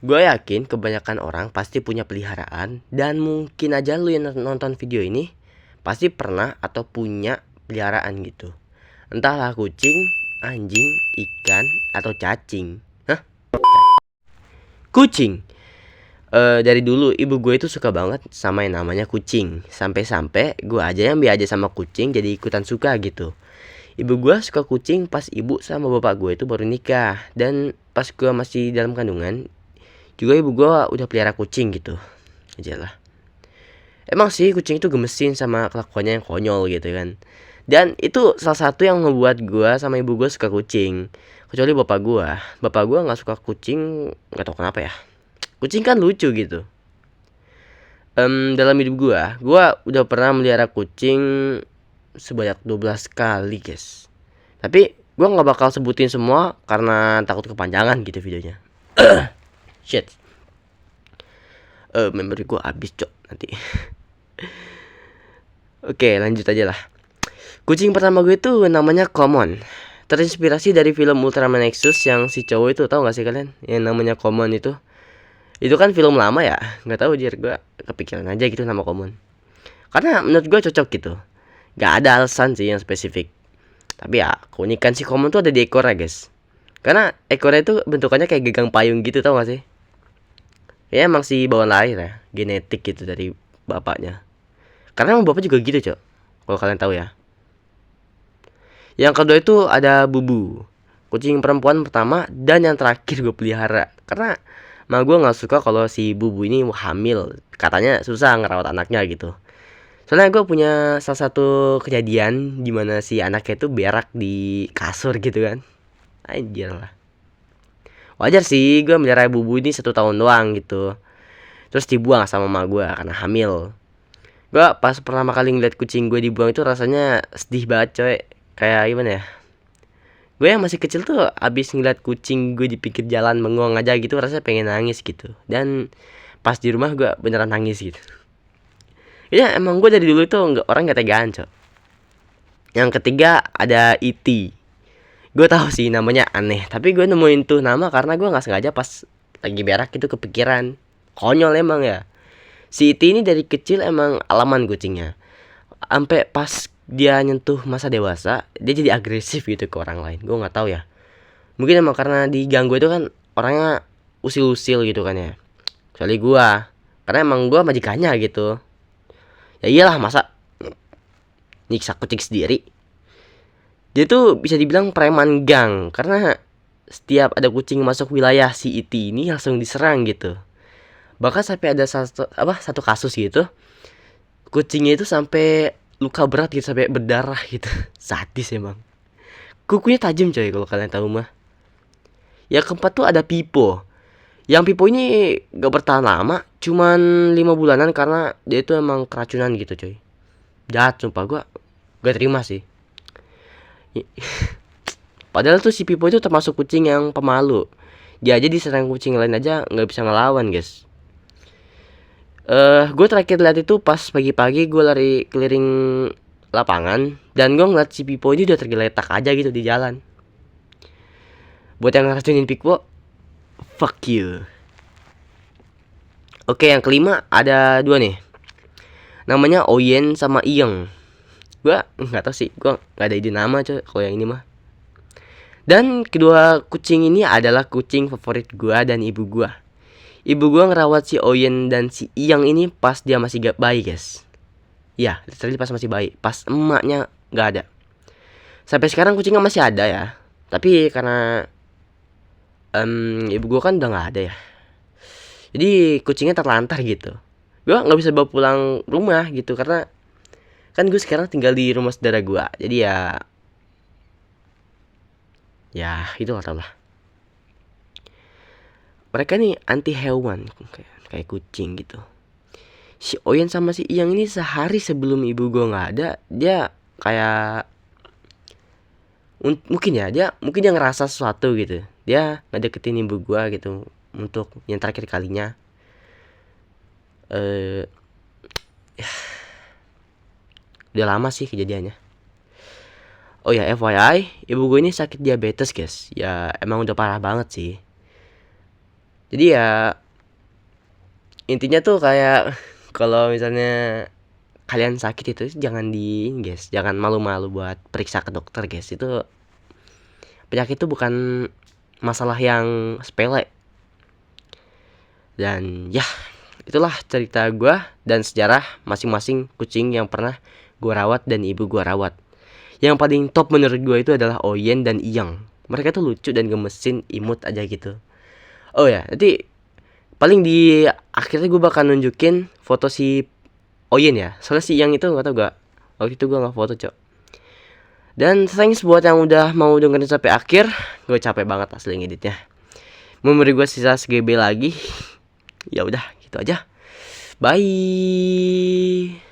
Gue yakin kebanyakan orang pasti punya peliharaan dan mungkin aja lu yang nonton video ini pasti pernah atau punya peliharaan gitu. Entahlah kucing, anjing, ikan, atau cacing. Hah? Kucing. Dari dulu ibu gue itu suka banget sama yang namanya kucing. Sampai-sampai gue aja yang biasa sama kucing jadi ikutan suka gitu. Ibu gue suka kucing pas ibu sama bapak gue itu baru nikah. Dan pas gue masih dalam kandungan, juga ibu gue udah pelihara kucing gitu. Aja lah. Emang sih kucing itu gemesin sama kelakuannya yang konyol gitu kan. Dan itu salah satu yang ngebuat gue sama ibu gue suka kucing. Kecuali bapak gue. Bapak gue nggak suka kucing, nggak tahu kenapa ya. Kucing kan lucu gitu. Dalam hidup gue udah pernah melihara kucing sebanyak 12 kali guys. Tapi gue nggak bakal sebutin semua karena takut kepanjangan gitu videonya. Shit. Memori gue habis cok nanti. Oke lanjut aja lah. Kucing pertama gue itu namanya Common. Terinspirasi dari film Ultraman Nexus yang si cowok itu, tahu gak sih kalian? Yang namanya Common itu. Itu kan film lama ya. Nggak tahu jir, gue kepikiran aja gitu nama Common. Karena menurut gue cocok gitu. Gak ada alasan sih yang spesifik. Tapi ya keunikan si Common tuh ada di ekornya guys. Karena ekornya itu bentukannya kayak gagang payung gitu, tau gak sih? Ya emang sih bawaan lahir ya, genetik gitu dari bapaknya. Karena emang bapak juga gitu cok, kalau kalian tahu ya. Yang kedua itu ada Bubu, kucing perempuan pertama dan yang terakhir gue pelihara. Karena mah gue nggak suka kalau si Bubu ini hamil, katanya susah ngerawat anaknya gitu. Soalnya gue punya salah satu kejadian di mana si anaknya itu berak di kasur gitu kan. Anjir lah. Wajar sih gue melihara Bubu ini 1 tahun doang gitu. Terus dibuang sama mama gue karena hamil. Gue pas pertama kali ngeliat kucing gue dibuang itu rasanya sedih banget coy. Kayak gimana ya, gue yang masih kecil tuh abis ngeliat kucing gue di pinggir jalan bengong aja gitu rasanya pengen nangis gitu. Dan pas di rumah gue beneran nangis gitu. Ya emang gue dari dulu tuh orang gak tegaan cok. Yang ketiga ada E.T. Gue tahu sih namanya aneh, tapi gue nemuin tuh nama karena gue nggak sengaja pas lagi berak itu kepikiran. Konyol emang ya. Si E.T ini dari kecil emang alaman kucingnya. Sampai pas dia nyentuh masa dewasa, dia jadi agresif gitu ke orang lain. Gue nggak tahu ya. Mungkin emang karena diganggu itu kan orangnya usil-usil gitu kan ya. Kecuali gue, karena emang gue majikannya gitu. Ya iyalah masa nyiksa kucing sendiri. Dia tuh bisa dibilang preman gang karena setiap ada kucing masuk wilayah si E.T ini langsung diserang gitu. Bahkan sampai ada satu kasus gitu, kucingnya itu sampai luka berat gitu sampai berdarah gitu. Sadis emang. Kukunya tajam coy kalau kalian tahu mah. Yang keempat tuh ada Pipo. Yang Pipo ini gak bertahan lama, cuman 5 bulanan karena dia itu emang keracunan gitu coy. Jahat sumpah, gua gak terima sih. Padahal tuh si Pipo itu termasuk kucing yang pemalu. Dia aja diserang kucing lain aja nggak bisa ngelawan guys. Gue terakhir lihat itu pas pagi-pagi gue lari keliling lapangan dan gue ngeliat si Pipo ini udah tergeletak aja gitu di jalan. Buat yang ngeracunin Pipo, fuck you. Oke, yang kelima ada dua nih. Namanya Oyen sama Iyeng. Gue nggak tahu sih, gue nggak ada ide nama coy kalau yang ini mah. Dan kedua kucing ini adalah kucing favorit gue dan ibu gue. Ibu gue ngerawat si Oyen dan si Iyeng ini pas dia masih gak bayi guys. Ya, literally pas masih bayi. Pas emaknya gak ada. Sampai sekarang kucingnya masih ada ya. Tapi karena ibu gue kan udah gak ada ya. Jadi kucingnya terlantar gitu. Gue gak bisa bawa pulang rumah gitu. Karena kan gue sekarang tinggal di rumah saudara gue. Jadi ya, ya itu lah tau lah. Mereka nih anti hewan kayak kucing gitu. Si Oyen sama si Iyang ini sehari sebelum ibu gue nggak ada, dia kayak mungkin dia ngerasa sesuatu gitu. Dia ngedeketin ibu gue gitu untuk yang terakhir kalinya. eh Udah lama sih kejadiannya. Oh ya FYI, ibu gue ini sakit diabetes guys. Ya emang udah parah banget sih. Jadi ya intinya tuh kayak kalau misalnya kalian sakit itu jangan guys, jangan malu-malu buat periksa ke dokter guys. Itu penyakit itu bukan masalah yang sepele. Dan ya, itulah cerita gue dan sejarah masing-masing kucing yang pernah gue rawat dan ibu gue rawat. Yang paling top menurut gue itu adalah Oyen dan Iyang. Mereka tuh lucu dan gemesin, imut aja gitu. Oh ya, nanti paling di akhirnya gue bakal nunjukin foto si Oyen ya. Soalnya si Iyang itu gak tau gak, waktu itu gue gak foto cok. Dan thanks buat yang udah mau dengerin sampai akhir. Gue capek banget asli ngeditnya. Memori gue sisa segb lagi. Ya udah, gitu aja. Bye.